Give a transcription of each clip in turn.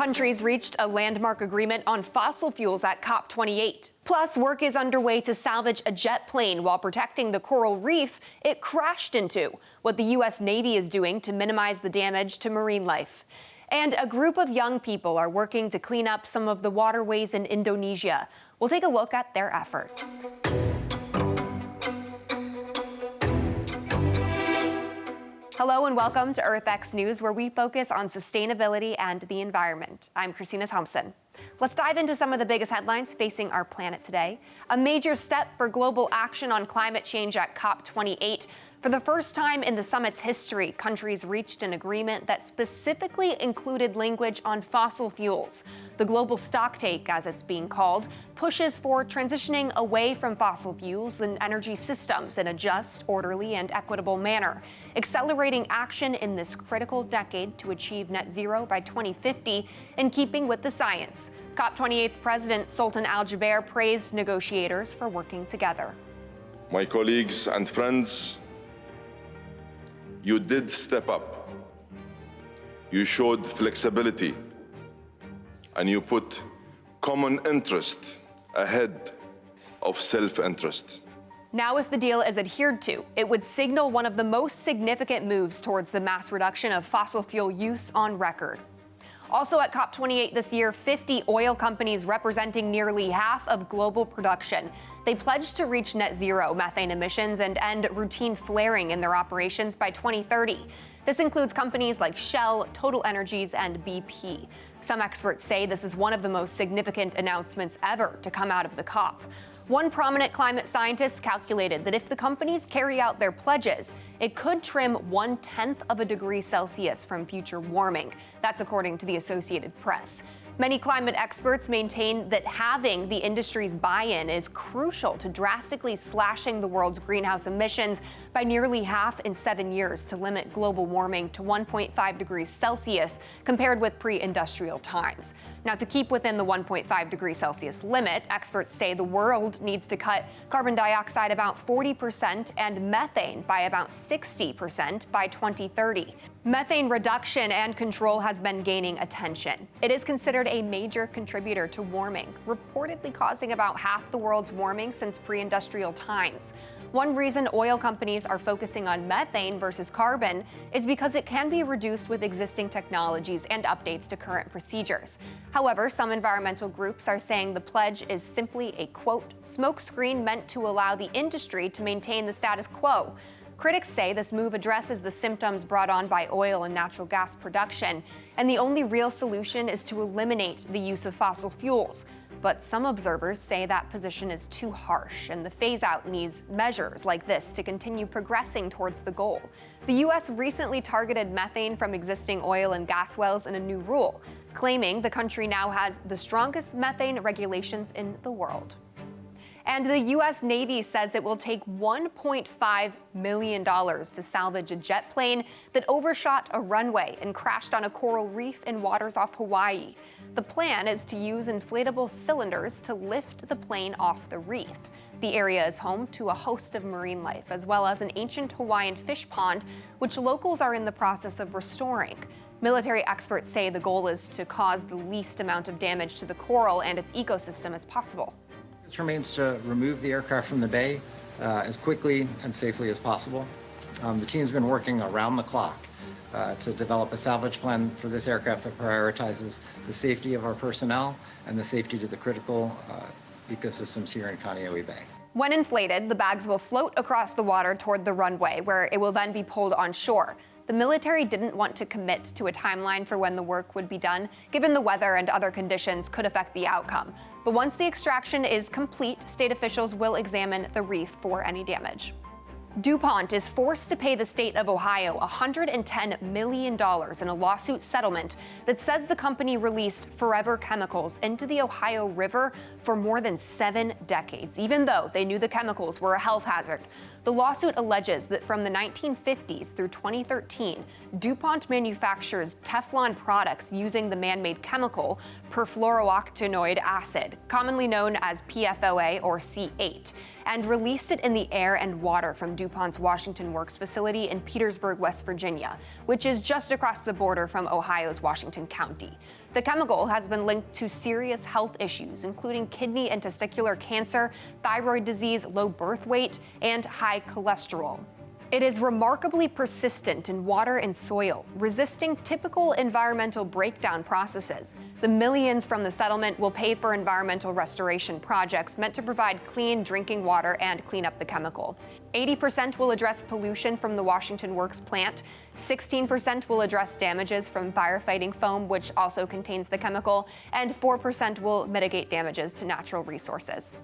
Countries reached a landmark agreement on fossil fuels at COP28. Plus, work is underway to salvage a jet plane while protecting the coral reef it crashed into, what the U.S. Navy is doing to minimize the damage to marine life. And a group of young people are working to clean up some of the waterways in Indonesia. We'll take a look at their efforts. Hello and welcome to EarthX News, where we focus on sustainability and the environment. I'm Christina Thompson. Let's dive into some of the biggest headlines facing our planet today. A major step for global action on climate change at COP28. For the first time in the summit's history, countries reached an agreement that specifically included language on fossil fuels. The global stocktake, as it's being called, pushes for transitioning away from fossil fuels and energy systems in a just, orderly, and equitable manner, accelerating action in this critical decade to achieve net zero by 2050 in keeping with the science. COP28's President Sultan Al Jaber praised negotiators for working together. My colleagues and friends, you did step up. You showed flexibility, and you put common interest ahead of self-interest. Now, if the deal is adhered to, it would signal one of the most significant moves towards the mass reduction of fossil fuel use on record. Also at COP28 this year, 50 oil companies representing nearly half of global production. They pledged to reach net zero methane emissions and end routine flaring in their operations by 2030. This includes companies like Shell, Total Energies, and BP. Some experts say this is one of the most significant announcements ever to come out of the COP. One prominent climate scientist calculated that if the companies carry out their pledges, it could trim 1/10 of a degree Celsius from future warming. That's according to the Associated Press. Many climate experts maintain that having the industry's buy-in is crucial to drastically slashing the world's greenhouse emissions by nearly half in 7 years to limit global warming to 1.5 degrees Celsius compared with pre-industrial times. Now, to keep within the 1.5 degrees Celsius limit, experts say the world needs to cut carbon dioxide about 40% and methane by about 60% by 2030. Methane reduction and control has been gaining attention. It is considered a major contributor to warming, reportedly causing about half the world's warming since pre-industrial times. One reason oil companies are focusing on methane versus carbon is because it can be reduced with existing technologies and updates to current procedures. However, some environmental groups are saying the pledge is simply a, quote, smokescreen meant to allow the industry to maintain the status quo. Critics say this move addresses the symptoms brought on by oil and natural gas production, and the only real solution is to eliminate the use of fossil fuels. But some observers say that position is too harsh, and the phase-out needs measures like this to continue progressing towards the goal. The U.S. recently targeted methane from existing oil and gas wells in a new rule, claiming the country now has the strongest methane regulations in the world. And the U.S. Navy says it will take $1.5 million to salvage a jet plane that overshot a runway and crashed on a coral reef in waters off Hawaii. The plan is to use inflatable cylinders to lift the plane off the reef. The area is home to a host of marine life, as well as an ancient Hawaiian fish pond, which locals are in the process of restoring. Military experts say the goal is to cause the least amount of damage to the coral and its ecosystem as possible. It remains to remove the aircraft from the bay as quickly and safely as possible. The team's been working around the clock to develop a salvage plan for this aircraft that prioritizes the safety of our personnel and the safety to the critical ecosystems here in Kaneohe Bay. When inflated, the bags will float across the water toward the runway, where it will then be pulled on shore. The military didn't want to commit to a timeline for when the work would be done, given the weather and other conditions could affect the outcome. But once the extraction is complete, state officials will examine the reef for any damage. DuPont is forced to pay the state of Ohio $110 million in a lawsuit settlement that says the company released forever chemicals into the Ohio River for more than 7 decades, even though they knew the chemicals were a health hazard. The lawsuit alleges that from the 1950s through 2013, DuPont manufactures Teflon products using the man-made chemical perfluorooctanoic acid, commonly known as PFOA or C8, and released it in the air and water from DuPont's Washington Works facility in Petersburg, West Virginia, which is just across the border from Ohio's Washington County. The chemical has been linked to serious health issues, including kidney and testicular cancer, thyroid disease, low birth weight, and high cholesterol. It is remarkably persistent in water and soil, resisting typical environmental breakdown processes. The millions from the settlement will pay for environmental restoration projects meant to provide clean drinking water and clean up the chemical. 80% will address pollution from the Washington Works plant. 16% will address damages from firefighting foam, which also contains the chemical, and 4% will mitigate damages to natural resources.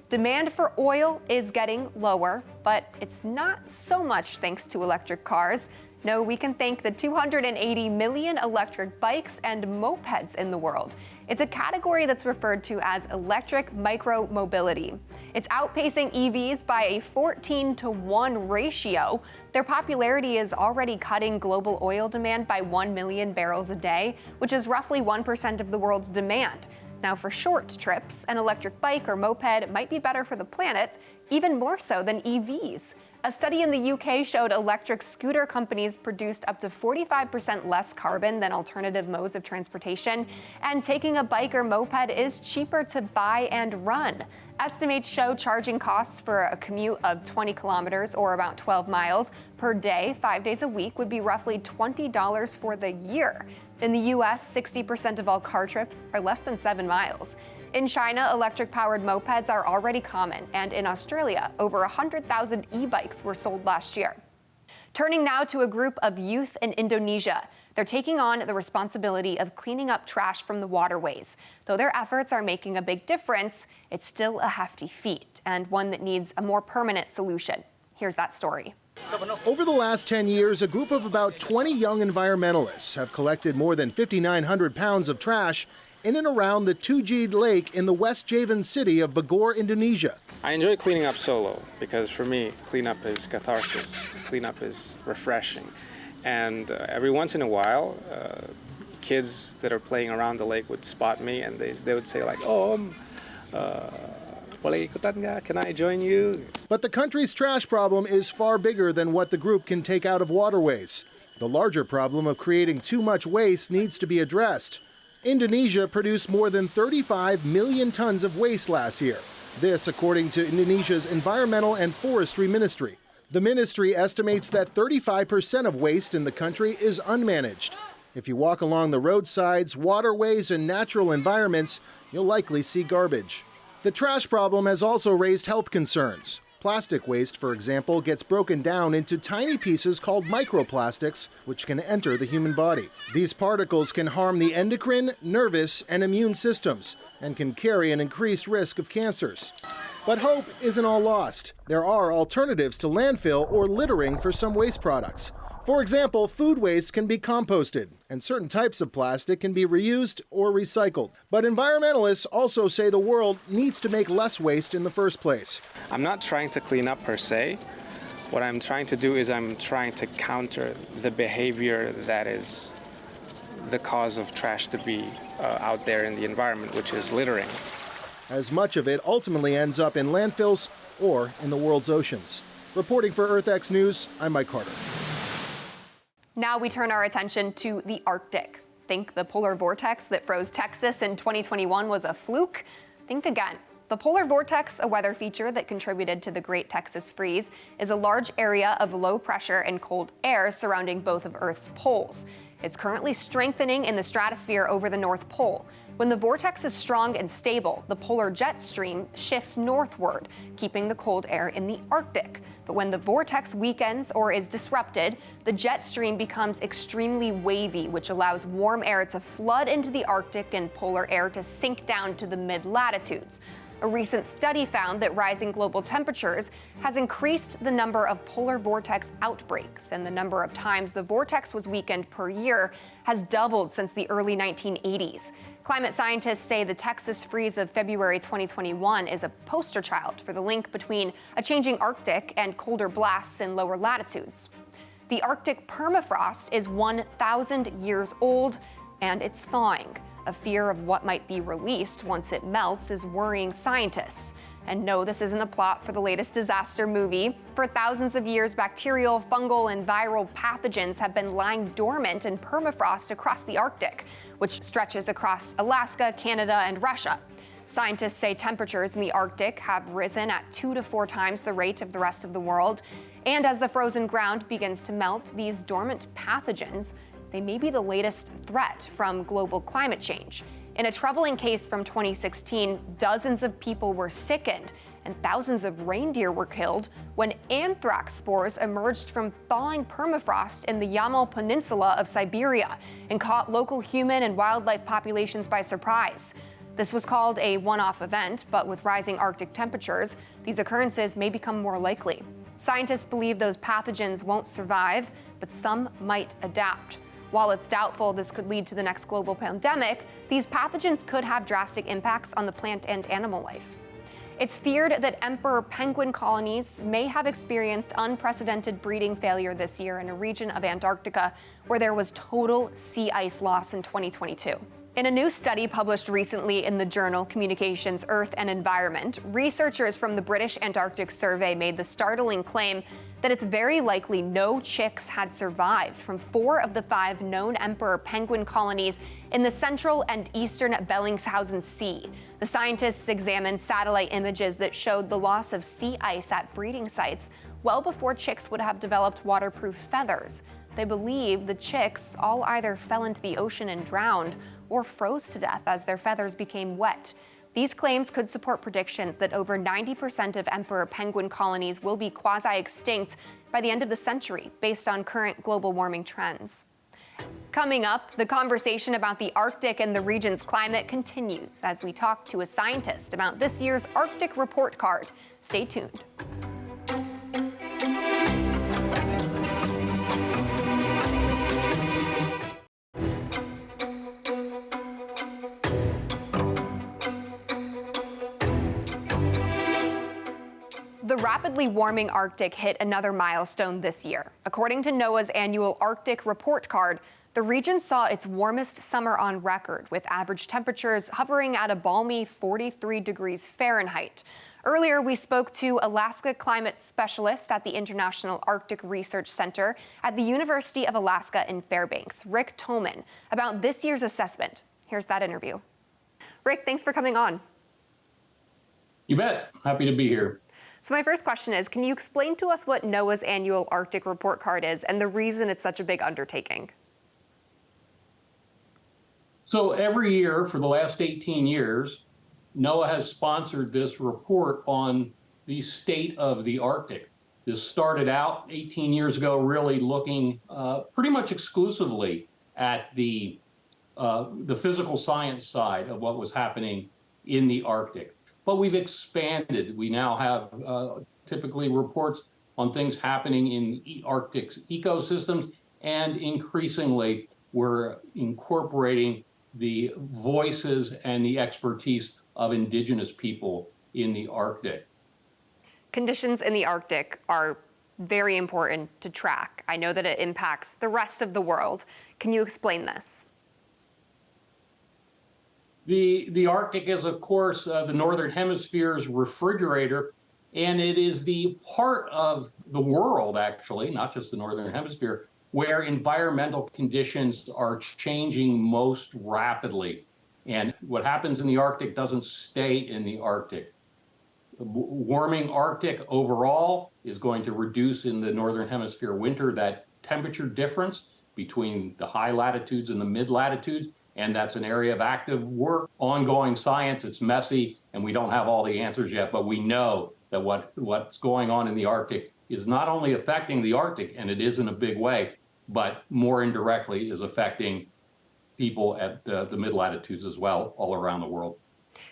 Demand for oil is getting lower, but it's not so much thanks to electric cars. No, we can thank the 280 million electric bikes and mopeds in the world. It's a category that's referred to as electric micro-mobility. It's outpacing EVs by a 14-to-1 ratio. Their popularity is already cutting global oil demand by 1 million barrels a day, which is roughly 1% of the world's demand. Now, for short trips, an electric bike or moped might be better for the planet, even more so than EVs. A study in the UK showed electric scooter companies produced up to 45% less carbon than alternative modes of transportation, and taking a bike or moped is cheaper to buy and run. Estimates show charging costs for a commute of 20 kilometers or about 12 miles per day, 5 days a week, would be roughly $20 for the year. In the US, 60% of all car trips are less than 7 miles. In China, electric-powered mopeds are already common, and in Australia, over 100,000 e-bikes were sold last year. Turning now to a group of youth in Indonesia. They're taking on the responsibility of cleaning up trash from the waterways. Though their efforts are making a big difference, it's still a hefty feat, and one that needs a more permanent solution. Here's that story. Over the last 10 years, a group of about 20 young environmentalists have collected more than 5,900 pounds of trash in and around the Tujid Lake in the West Javan city of Bogor, Indonesia. I enjoy cleaning up solo because for me, cleanup is catharsis. Cleanup is refreshing. And every once in a while, kids that are playing around the lake would spot me and they would say like, boleh ikutan nggak? Can I join you? But the country's trash problem is far bigger than what the group can take out of waterways. The larger problem of creating too much waste needs to be addressed. Indonesia produced more than 35 million tons of waste last year. This, according to Indonesia's Environmental and Forestry Ministry. The ministry estimates that 35% of waste in the country is unmanaged. If you walk along the roadsides, waterways, and natural environments, you'll likely see garbage. The trash problem has also raised health concerns. Plastic waste, for example, gets broken down into tiny pieces called microplastics, which can enter the human body. These particles can harm the endocrine, nervous, and immune systems, and can carry an increased risk of cancers. But hope isn't all lost. There are alternatives to landfill or littering for some waste products. For example, food waste can be composted, and certain types of plastic can be reused or recycled. But environmentalists also say the world needs to make less waste in the first place. I'm not trying to clean up per se. What I'm trying to do is I'm trying to counter the behavior that is the cause of trash to be out there in the environment, which is littering. As much of it ultimately ends up in landfills or in the world's oceans. Reporting for EarthX News, I'm Mike Carter. Now we turn our attention to the Arctic. Think the polar vortex that froze Texas in 2021 was a fluke? Think again. The polar vortex, a weather feature that contributed to the Great Texas Freeze, is a large area of low pressure and cold air surrounding both of Earth's poles. It's currently strengthening in the stratosphere over the North Pole. When the vortex is strong and stable, the polar jet stream shifts northward, keeping the cold air in the Arctic. But when the vortex weakens or is disrupted, the jet stream becomes extremely wavy, which allows warm air to flood into the Arctic and polar air to sink down to the mid-latitudes. A recent study found that rising global temperatures has increased the number of polar vortex outbreaks, and the number of times the vortex was weakened per year has doubled since the early 1980s. Climate scientists say the Texas freeze of February 2021 is a poster child for the link between a changing Arctic and colder blasts in lower latitudes. The Arctic permafrost is 1,000 years old, and it's thawing. A fear of what might be released once it melts is worrying scientists. And no, this isn't a plot for the latest disaster movie. For thousands of years, bacterial, fungal, and viral pathogens have been lying dormant in permafrost across the Arctic, which stretches across Alaska, Canada, and Russia. Scientists say temperatures in the Arctic have risen at 2 to 4 times the rate of the rest of the world. And as the frozen ground begins to melt, these dormant pathogens, they may be the latest threat from global climate change. In a troubling case from 2016, dozens of people were sickened and thousands of reindeer were killed when anthrax spores emerged from thawing permafrost in the Yamal Peninsula of Siberia and caught local human and wildlife populations by surprise. This was called a one-off event, but with rising Arctic temperatures, these occurrences may become more likely. Scientists believe those pathogens won't survive, but some might adapt. While it's doubtful this could lead to the next global pandemic, these pathogens could have drastic impacts on the plant and animal life. It's feared that emperor penguin colonies may have experienced unprecedented breeding failure this year in a region of Antarctica where there was total sea ice loss in 2022. In a new study published recently in the journal Communications, Earth and Environment, researchers from the British Antarctic Survey made the startling claim that it's very likely no chicks had survived from 4 of the 5 known emperor penguin colonies in the central and eastern Bellingshausen Sea. The scientists examined satellite images that showed the loss of sea ice at breeding sites well before chicks would have developed waterproof feathers. They believe the chicks all either fell into the ocean and drowned or froze to death as their feathers became wet. These claims could support predictions that over 90% of emperor penguin colonies will be quasi-extinct by the end of the century, based on current global warming trends. Coming up, the conversation about the Arctic and the region's climate continues as we talk to a scientist about this year's Arctic report card. Stay tuned. The rapidly warming Arctic hit another milestone this year. According to NOAA's annual Arctic report card, the region saw its warmest summer on record, with average temperatures hovering at a balmy 43 degrees Fahrenheit. Earlier, we spoke to Alaska climate specialist at the International Arctic Research Center at the University of Alaska in Fairbanks, Rick Toman, about this year's assessment. Here's that interview. Rick, thanks for coming on. You bet. Happy to be here. So my first question is, can you explain to us what NOAA's annual Arctic report card is and the reason it's such a big undertaking? So every year for the last 18 years, NOAA has sponsored this report on the state of the Arctic. This started out 18 years ago really looking pretty much exclusively at the physical science side of what was happening in the Arctic. But we've expanded. We now have typically reports on things happening in Arctic's ecosystems, and increasingly we're incorporating the voices and the expertise of indigenous people in the Arctic. Conditions in the Arctic are very important to track. I know that it impacts the rest of the world. Can you explain this? The Arctic is, of course, the Northern Hemisphere's refrigerator, and it is the part of the world, actually, not just the Northern Hemisphere, where environmental conditions are changing most rapidly. And what happens in the Arctic doesn't stay in the Arctic. The warming Arctic overall is going to reduce in the Northern Hemisphere winter that temperature difference between the high latitudes and the mid latitudes. And that's an area of active work, ongoing science. It's messy, and we don't have all the answers yet, but we know that what's going on in the Arctic is not only affecting the Arctic, and it is in a big way, but more indirectly is affecting people at the mid-latitudes as well, all around the world.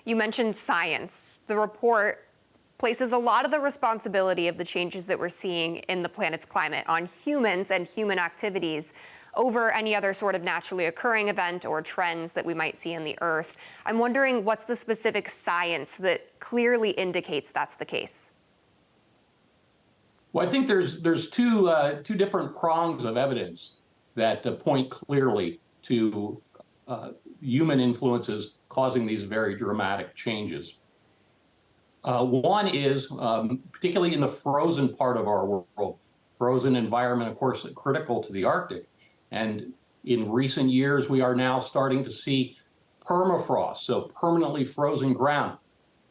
You mentioned science. The report places a lot of the responsibility of the changes that we're seeing in the planet's climate on humans and human activities over any other sort of naturally occurring event or trends that we might see in the Earth. I'm wondering, what's the specific science that clearly indicates that's the case? Well, I think there's two different prongs of evidence that point clearly to human influences causing these very dramatic changes. One is, particularly in the frozen part of our world, frozen environment, of course, critical to the Arctic. And in recent years, we are now starting to see permafrost, so permanently frozen ground,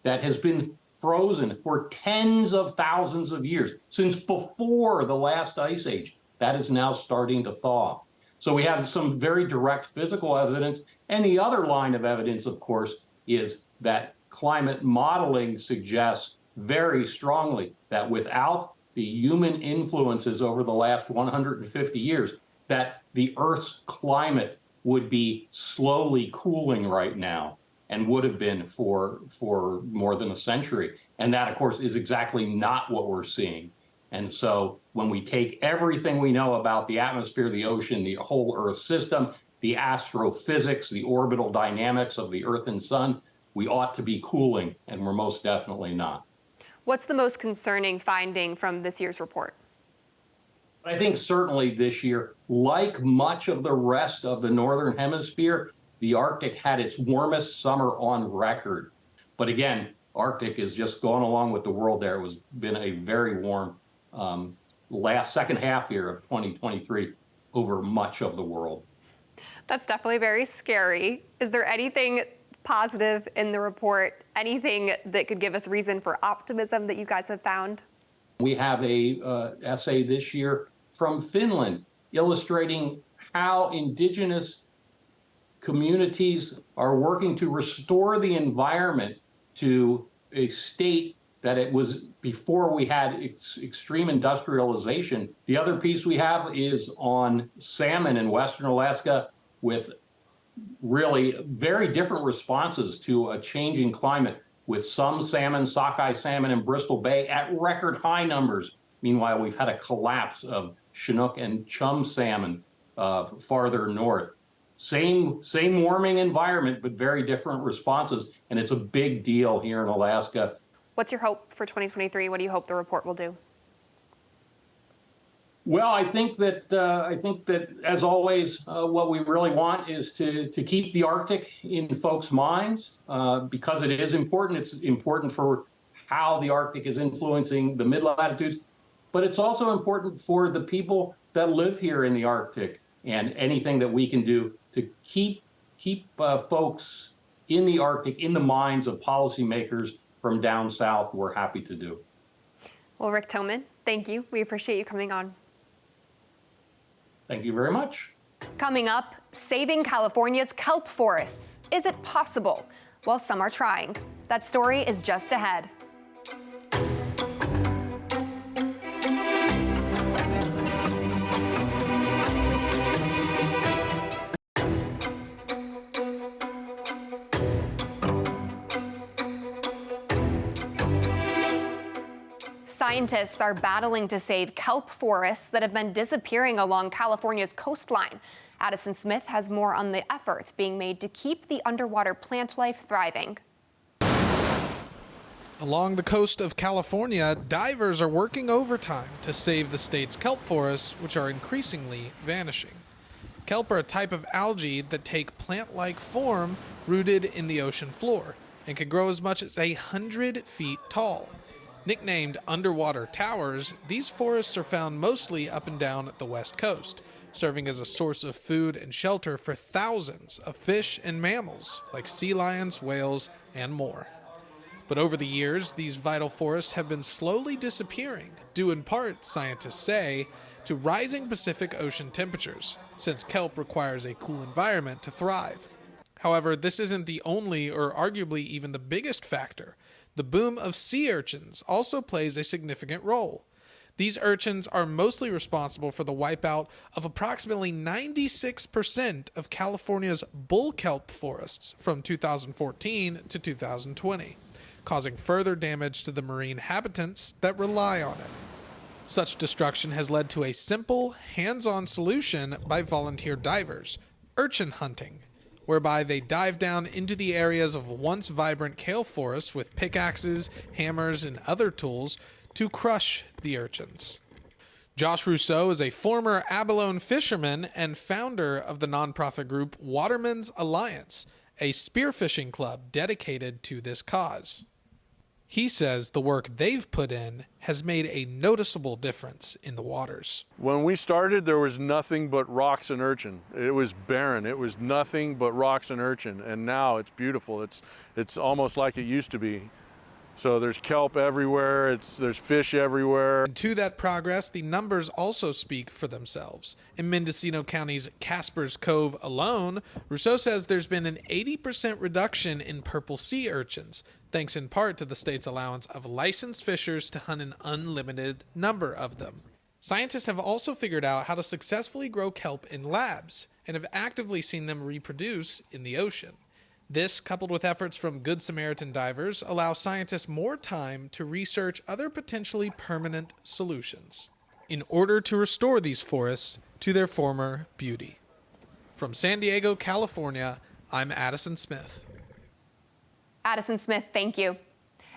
that has been frozen for tens of thousands of years, since before the last ice age. That is now starting to thaw. So we have some very direct physical evidence. And the other line of evidence, of course, is that climate modeling suggests very strongly that without the human influences over the last 150 years, that the Earth's climate would be slowly cooling right now, and would have been for more than a century. And that, of course, is exactly not what we're seeing. And so when we take everything we know about the atmosphere, the ocean, the whole Earth system, the astrophysics, the orbital dynamics of the Earth and Sun, we ought to be cooling, and we're most definitely not. What's the most concerning finding from this year's report? I think certainly this year, like much of the rest of the Northern Hemisphere, the Arctic had its warmest summer on record. But again, Arctic is just going along with the world there. It was been a very warm second half here of 2023 over much of the world. That's definitely very scary. Is there anything positive in the report? Anything that could give us reason for optimism that you guys have found? We have a essay this year from Finland illustrating how indigenous communities are working to restore the environment to a state that it was before we had extreme industrialization. The other piece we have is on salmon in Western Alaska, with really very different responses to a changing climate, with some salmon, sockeye salmon in Bristol Bay at record high numbers. Meanwhile, we've had a collapse of Chinook and chum salmon farther north. Same warming environment, but very different responses. And it's a big deal here in Alaska. What's your hope for 2023? What do you hope the report will do? Well, I think that as always, what we really want is to keep the Arctic in folks' minds, because it is important. It's important for how the Arctic is influencing the mid-latitudes, but it's also important for the people that live here in the Arctic, and anything that we can do to keep folks in the Arctic in the minds of policymakers from down south, we're happy to do. Well, Rick Tillman, thank you. We appreciate you coming on. Thank you very much. Coming up, saving California's kelp forests. Is it possible? Well, some are trying. That story is just ahead. Scientists are battling to save kelp forests that have been disappearing along California's coastline. Addison Smith has more on the efforts being made to keep the underwater plant life thriving. Along the coast of California, divers are working overtime to save the state's kelp forests, which are increasingly vanishing. Kelp are a type of algae that take plant-like form rooted in the ocean floor and can grow as much as 100 feet tall. Nicknamed underwater towers, these forests are found mostly up and down the west coast, serving as a source of food and shelter for thousands of fish and mammals like sea lions, whales, and more. But over the years, these vital forests have been slowly disappearing, due in part, scientists say, to rising Pacific Ocean temperatures, since kelp requires a cool environment to thrive. However, this isn't the only or arguably even the biggest factor. The boom of sea urchins also plays a significant role. These urchins are mostly responsible for the wipeout of approximately 96% of California's bull kelp forests from 2014 to 2020, causing further damage to the marine habitats that rely on it. Such destruction has led to a simple, hands-on solution by volunteer divers, urchin hunting, whereby they dive down into the areas of once vibrant kelp forests with pickaxes, hammers, and other tools to crush the urchins. Josh Rousseau is a former abalone fisherman and founder of the nonprofit group Watermen's Alliance, a spearfishing club dedicated to this cause. He says the work they've put in has made a noticeable difference in the waters. When we started, there was nothing but rocks and urchin. It was barren. It was nothing but rocks and urchin. And now it's beautiful. It's almost like it used to be. So there's kelp everywhere. There's fish everywhere. And to that progress, the numbers also speak for themselves. In Mendocino County's Casper's Cove alone, Rousseau says there's been an 80% reduction in purple sea urchins, thanks in part to the state's allowance of licensed fishers to hunt an unlimited number of them. Scientists have also figured out how to successfully grow kelp in labs and have actively seen them reproduce in the ocean. This, coupled with efforts from Good Samaritan divers, allow scientists more time to research other potentially permanent solutions in order to restore these forests to their former beauty. From San Diego, California, I'm Addison Smith. Addison Smith, thank you.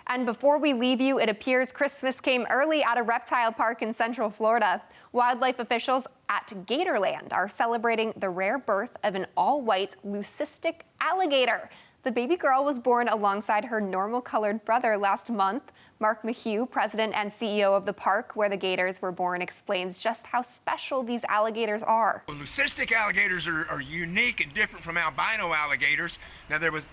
And before we leave you, it appears Christmas came early at a reptile park in Central Florida. Wildlife officials at Gatorland are celebrating the rare birth of an all-white leucistic alligator. The baby girl was born alongside her normal-colored brother last month. Mark Mahue, president and CEO of the park where the gators were born, explains just how special these alligators are. Well, leucistic alligators are unique and different from albino alligators. Now, there was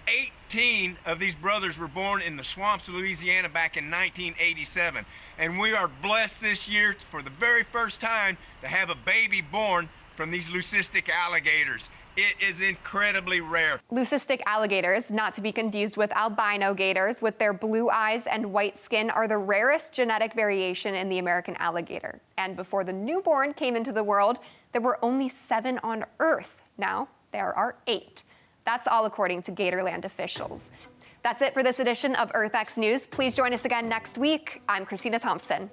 18 of these brothers were born in the swamps of Louisiana back in 1987. And we are blessed this year for the very first time to have a baby born from these leucistic alligators. It is incredibly rare. Leucistic alligators, not to be confused with albino gators, with their blue eyes and white skin, are the rarest genetic variation in the American alligator. And before the newborn came into the world, there were only 7 on Earth. Now there are 8. That's all according to Gatorland officials. That's it for this edition of EarthX News. Please join us again next week. I'm Christina Thompson.